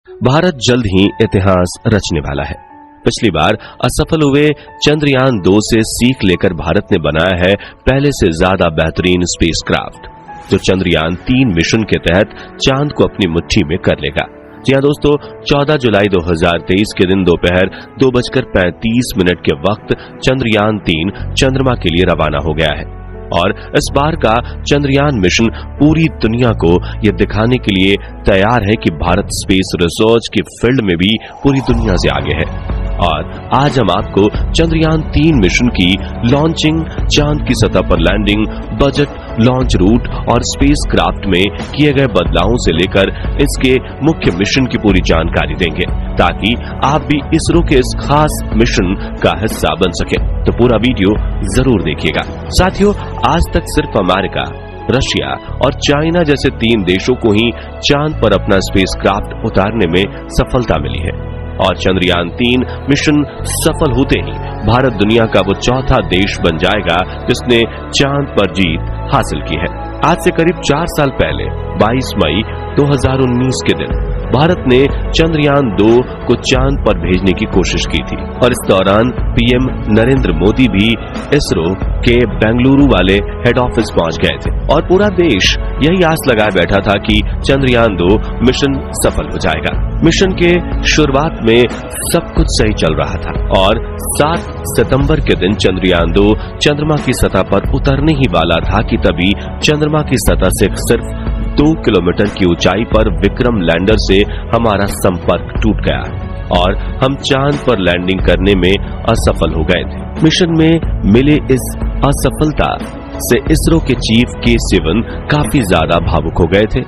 भारत जल्द ही इतिहास रचने वाला है। पिछली बार असफल हुए चंद्रयान 2 से सीख लेकर भारत ने बनाया है पहले से ज्यादा बेहतरीन स्पेसक्राफ्ट, जो चंद्रयान 3 मिशन के तहत चांद को अपनी मुट्ठी में कर लेगा। जी हां दोस्तों, 14 जुलाई 2023 के दिन दोपहर 2:35 के वक्त चंद्रयान 3 चंद्रमा के लिए रवाना हो गया है और इस बार का चंद्रयान मिशन पूरी दुनिया को यह दिखाने के लिए तैयार है कि भारत स्पेस रिसर्च की फील्ड में भी पूरी दुनिया से आगे है। और आज हम आपको चंद्रयान 3 मिशन की लॉन्चिंग, चांद की सतह पर लैंडिंग, बजट, लॉन्च रूट और स्पेसक्राफ्ट में किए गए बदलावों से लेकर इसके मुख्य मिशन की पूरी जानकारी देंगे, ताकि आप भी इसरो के इस खास मिशन का हिस्सा बन सके। तो पूरा वीडियो जरूर देखिएगा। साथियों, आज तक सिर्फ अमेरिका, रशिया और चाइना जैसे 3 देशों को ही चांद पर अपना स्पेसक्राफ्ट उतारने में सफलता मिली है और चंद्रयान 3 मिशन सफल होते ही भारत दुनिया का वो चौथा देश बन जाएगा जिसने चांद पर जीत हासिल की है। आज से करीब 4 साल पहले 22 मई 2019 के दिन भारत ने चंद्रयान 2 को चांद पर भेजने की कोशिश की थी और इस दौरान पीएम नरेंद्र मोदी भी इसरो के बेंगलुरु वाले हेड ऑफिस पहुंच गए थे और पूरा देश यही आस लगाए बैठा था कि चंद्रयान 2 मिशन सफल हो जाएगा। मिशन के शुरुआत में सब कुछ सही चल रहा था और 7 सितंबर के दिन चंद्रयान 2 चंद्रमा की सतह पर उतरने ही वाला था कि तभी चंद्रमा की सतह से सिर्फ 2 किलोमीटर की ऊंचाई पर विक्रम लैंडर से हमारा संपर्क टूट गया और हम चांद पर लैंडिंग करने में असफल हो गए थे। मिशन में मिले इस असफलता से इसरो के चीफ के सिवन काफी ज्यादा भावुक हो गए थे।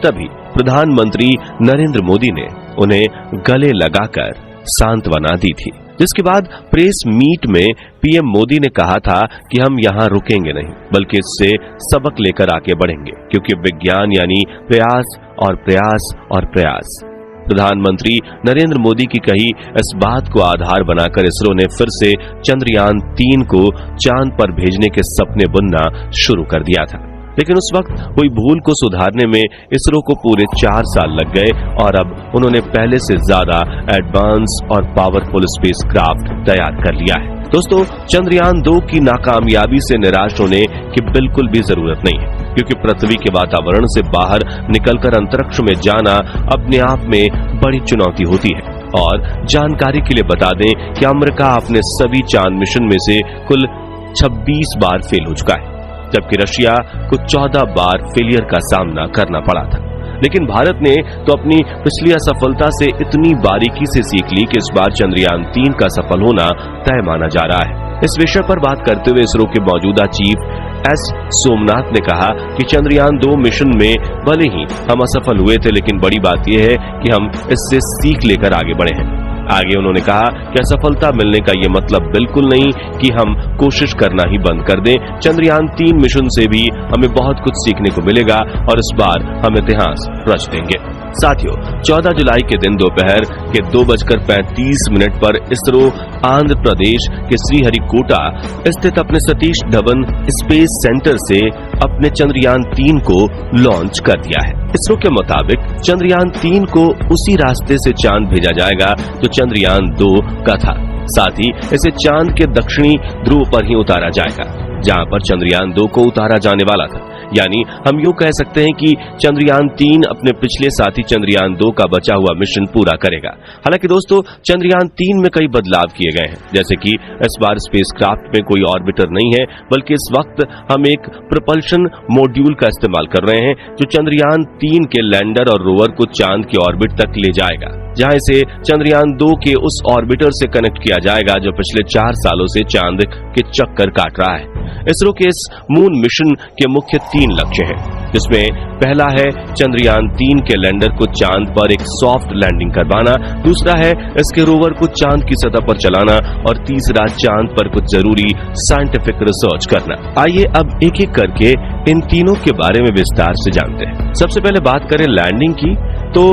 तभी प्रधानमंत्री नरेंद्र मोदी ने उन्हें गले लगाकर सांत्वना दी थी, जिसके बाद प्रेस मीट में पीएम मोदी ने कहा था कि हम यहां रुकेंगे नहीं, बल्कि इससे सबक लेकर आगे बढ़ेंगे, क्योंकि विज्ञान यानी प्रयास और प्रयास और प्रयास। प्रधानमंत्री नरेंद्र मोदी की कही इस बात को आधार बनाकर इसरो ने फिर से चंद्रयान 3 को चांद पर भेजने के सपने बुनना शुरू कर दिया था। लेकिन उस वक्त हुई भूल को सुधारने में इसरो को पूरे 4 साल लग गए और अब उन्होंने पहले से ज्यादा एडवांस और पावरफुल स्पेसक्राफ्ट तैयार कर लिया है। दोस्तों, चंद्रयान 2 की नाकामयाबी से निराश होने की बिल्कुल भी जरूरत नहीं है, क्योंकि पृथ्वी के वातावरण से बाहर निकलकर अंतरिक्ष में जाना अपने आप में बड़ी चुनौती होती है। और जानकारी के लिए बता दें कि अमेरिका अपने सभी चांद मिशन में से कुल 26 बार फेल हो चुका है, जबकि रशिया को 14 बार फेलियर का सामना करना पड़ा था। लेकिन भारत ने तो अपनी पिछली असफलता से इतनी बारीकी से सीख ली कि इस बार चंद्रयान 3 का सफल होना तय माना जा रहा है। इस विषय पर बात करते हुए इसरो के मौजूदा चीफ एस सोमनाथ ने कहा कि चंद्रयान 2 मिशन में भले ही हम असफल हुए थे, लेकिन बड़ी बात यह है कि हम इससे सीख लेकर आगे बढ़े हैं। आगे उन्होंने कहा कि असफलता मिलने का यह मतलब बिल्कुल नहीं कि हम कोशिश करना ही बंद कर दें। चंद्रयान 3 मिशन से भी हमें बहुत कुछ सीखने को मिलेगा और इस बार हम इतिहास रच देंगे। साथियों, 14 जुलाई के दिन दोपहर के 2:35 पर इसरो आंध्र प्रदेश के श्रीहरिकोटा स्थित अपने सतीश धवन स्पेस सेंटर से अपने चंद्रयान 3 को लॉन्च कर दिया है। इसरो के मुताबिक चंद्रयान 3 को उसी रास्ते से चांद भेजा जाएगा जो चंद्रयान 2 का था। साथ ही इसे चांद के दक्षिणी ध्रुव पर ही उतारा जाएगा, जहां पर चंद्रयान 2 को उतारा जाने वाला था। यानी हम यूं कह सकते हैं कि चंद्रयान 3 अपने पिछले साथी चंद्रयान 2 का बचा हुआ मिशन पूरा करेगा। हालांकि दोस्तों, चंद्रयान 3 में कई बदलाव किए गए हैं, जैसे कि इस बार स्पेसक्राफ्ट में कोई ऑर्बिटर नहीं है, बल्कि इस वक्त हम एक प्रोपल्शन मॉड्यूल का इस्तेमाल कर रहे हैं, जो चंद्रयान 3 के लैंडर और रोवर को चांद की ऑर्बिट तक ले जाएगा, जहां इसे चंद्रयान 2 के उस ऑर्बिटर से कनेक्ट किया जाएगा जो पिछले 4 सालों से चांद के चक्कर काट रहा है। इसरो के इस मून मिशन के मुख्य 3 लक्ष्य हैं, जिसमें पहला है चंद्रयान 3 के लैंडर को चांद पर एक सॉफ्ट लैंडिंग करवाना, दूसरा है इसके रोवर को चांद की सतह पर चलाना और तीसरा चांद पर कुछ जरूरी साइंटिफिक रिसर्च करना। आइए अब एक एक करके इन तीनों के बारे में विस्तार से जानते हैं। सबसे पहले बात करें लैंडिंग की, तो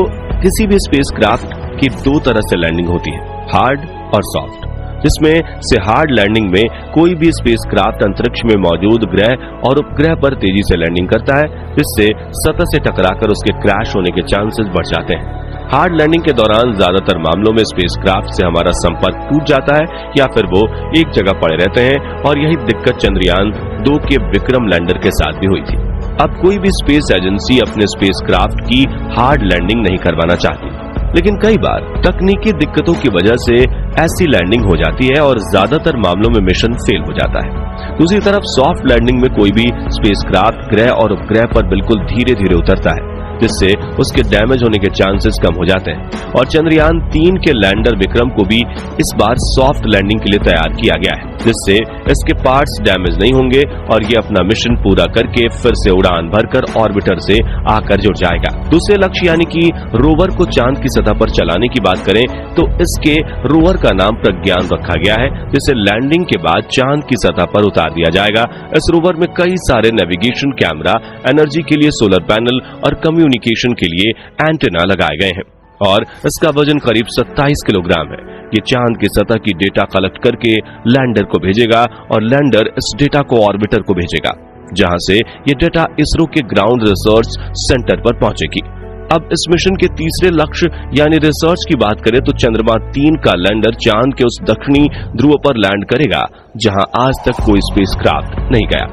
किसी भी स्पेसक्राफ्ट की 2 तरह से लैंडिंग होती है, हार्ड और सॉफ्ट। जिसमें से हार्ड लैंडिंग में कोई भी स्पेसक्राफ्ट अंतरिक्ष में मौजूद ग्रह और उपग्रह पर तेजी से लैंडिंग करता है, जिससे सतह से टकराकर उसके क्रैश होने के चांसेस बढ़ जाते हैं। हार्ड लैंडिंग के दौरान ज्यादातर मामलों में स्पेसक्राफ्ट से हमारा संपर्क टूट जाता है या फिर वो एक जगह पड़े रहते हैं और यही दिक्कत चंद्रयान 2 के विक्रम लैंडर के साथ भी हुई थी। अब कोई भी स्पेस एजेंसी अपने स्पेसक्राफ्ट की हार्ड लैंडिंग नहीं करवाना चाहती, लेकिन कई बार तकनीकी दिक्कतों की वजह से ऐसी लैंडिंग हो जाती है और ज्यादातर मामलों में मिशन फेल हो जाता है। दूसरी तरफ सॉफ्ट लैंडिंग में कोई भी स्पेसक्राफ्ट ग्रह और उपग्रह पर बिल्कुल धीरे धीरे उतरता है, जिससे उसके डैमेज होने के चांसेस कम हो जाते हैं। और चंद्रयान 3 के लैंडर विक्रम को भी इस बार सॉफ्ट लैंडिंग के लिए तैयार किया गया है, जिससे इसके पार्ट्स डैमेज नहीं होंगे और ये अपना मिशन पूरा करके फिर से उड़ान भरकर ऑर्बिटर से आकर जुड़ जाएगा। दूसरे लक्ष्य यानी कि रोवर को चांद की सतह पर चलाने की बात करें तो इसके रोवर का नाम प्रज्ञान रखा गया है, जिसे लैंडिंग के बाद चांद की सतह पर उतार दिया जाएगा। इस रोवर में कई सारे नेविगेशन कैमरा, एनर्जी के लिए सोलर पैनल और कम्युनिकेशन के लिए एंटेना लगाए गए हैं और इसका वजन करीब 27 किलोग्राम है। ये चांद की सतह की डेटा कलेक्ट करके लैंडर को भेजेगा और लैंडर इस डेटा को ऑर्बिटर को भेजेगा, जहां से ये डेटा इसरो के ग्राउंड रिसर्च सेंटर पर पहुंचेगी। अब इस मिशन के तीसरे लक्ष्य यानी रिसर्च की बात करें तो चंद्रमा 3 का लैंडर चांद के उस दक्षिणी ध्रुव पर लैंड करेगा जहां आज तक कोई स्पेसक्राफ्ट नहीं गया।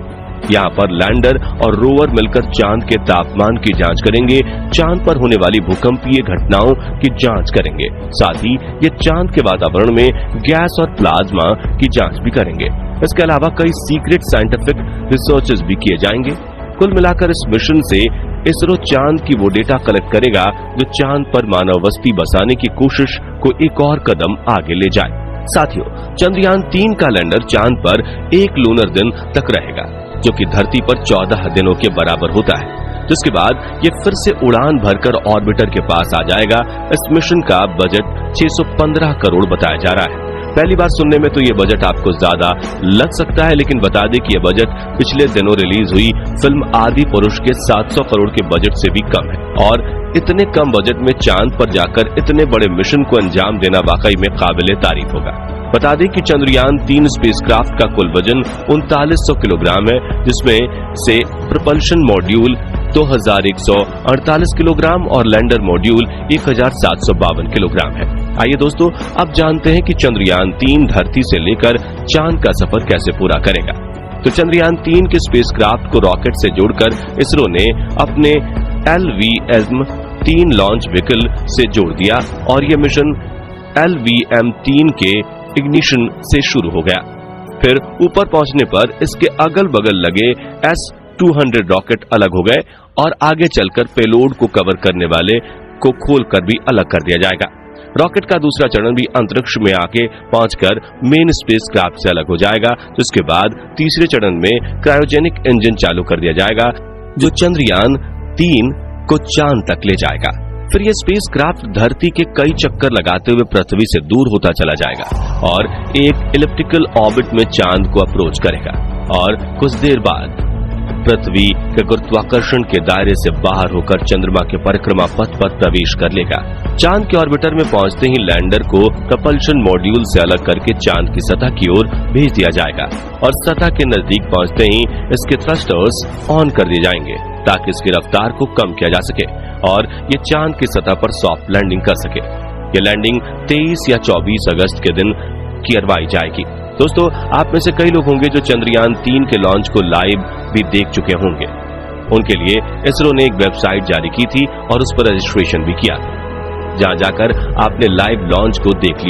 यहाँ पर लैंडर और रोवर मिलकर चांद के तापमान की जांच करेंगे, चांद पर होने वाली भूकंपीय घटनाओं की जांच करेंगे, साथ ही ये चांद के वातावरण में गैस और प्लाज्मा की जांच भी करेंगे। इसके अलावा कई सीक्रेट साइंटिफिक रिसर्चेस भी किए जाएंगे। कुल मिलाकर इस मिशन से इसरो चांद की वो डेटा कलेक्ट करेगा जो चांद पर मानव बस्ती बसाने की कोशिश को एक और कदम आगे ले जाए। साथियों, चंद्रयान 3 का लैंडर चांद पर 1 लूनर दिन तक रहेगा, जो कि धरती पर 14 दिनों के बराबर होता है, जिसके बाद ये फिर से उड़ान भरकर ऑर्बिटर के पास आ जाएगा। इस मिशन का बजट 615 करोड़ बताया जा रहा है। पहली बार सुनने में तो ये बजट आपको ज्यादा लग सकता है, लेकिन बता दें कि ये बजट पिछले दिनों रिलीज हुई फिल्म आदि पुरुष के 700 करोड़ के बजट से भी कम है और इतने कम बजट में चांद पर जाकर इतने बड़े मिशन को अंजाम देना वाकई में काबिले तारीफ होगा। बता दें कि चंद्रयान 3 स्पेसक्राफ्ट का कुल वजन 3900 किलोग्राम है, जिसमें से प्रपल्शन मॉड्यूल 2148 किलोग्राम और लैंडर मॉड्यूल 1752 किलोग्राम है। आइए दोस्तों, अब जानते हैं कि चंद्रयान 3 धरती से लेकर चांद का सफर कैसे पूरा करेगा। तो चंद्रयान 3 के स्पेसक्राफ्ट को रॉकेट से जोड़कर इसरो ने अपने LVM-3 लॉन्च व्हीकल से जोड़ दिया और यह मिशन LVM-3 के इग्निशन से शुरू हो गया। फिर ऊपर पहुंचने पर इसके अगल बगल लगे S-200 रॉकेट अलग हो गए और आगे चलकर पेलोड को कवर करने वाले को खोलकर भी अलग कर दिया जाएगा। रॉकेट का दूसरा चरण भी अंतरिक्ष में आके पहुंचकर मेन स्पेसक्राफ्ट से अलग हो जाएगा, जिसके बाद तीसरे चरण में क्रायोजेनिक इंजन चालू कर दिया जाएगा, जो चंद्रयान 3 को चांद तक ले जाएगा। फिर यह स्पेसक्राफ्ट धरती के कई चक्कर लगाते हुए पृथ्वी से दूर होता चला जाएगा और एक इलिप्टिकल ऑर्बिट में चांद को अप्रोच करेगा और कुछ देर बाद पृथ्वी के गुरुत्वाकर्षण के दायरे से बाहर होकर चंद्रमा के परिक्रमा पथ पर प्रवेश कर लेगा। चांद के ऑर्बिटर में पहुंचते ही लैंडर को प्रपल्शन मॉड्यूल से अलग करके चांद की सतह की ओर भेज दिया जाएगा और सतह के नजदीक पहुंचते ही इसके थ्रस्टर्स ऑन कर दिए जाएंगे ताकि इसकी रफ्तार को कम किया जा सके और ये चांद की सतह पर सॉफ्ट लैंडिंग कर सके। ये लैंडिंग 23 या 24 अगस्त के दिन करवाई जाएगी। दोस्तों, आप में से कई लोग होंगे जो चंद्रयान 3 के लॉन्च को लाइव भी देख चुके होंगे। उनके लिए इसरो ने एक वेबसाइट जारी की थी और उस पर रजिस्ट्रेशन भी किया था, जहां जाकर आपने लाइव लॉन्च को देख लिया।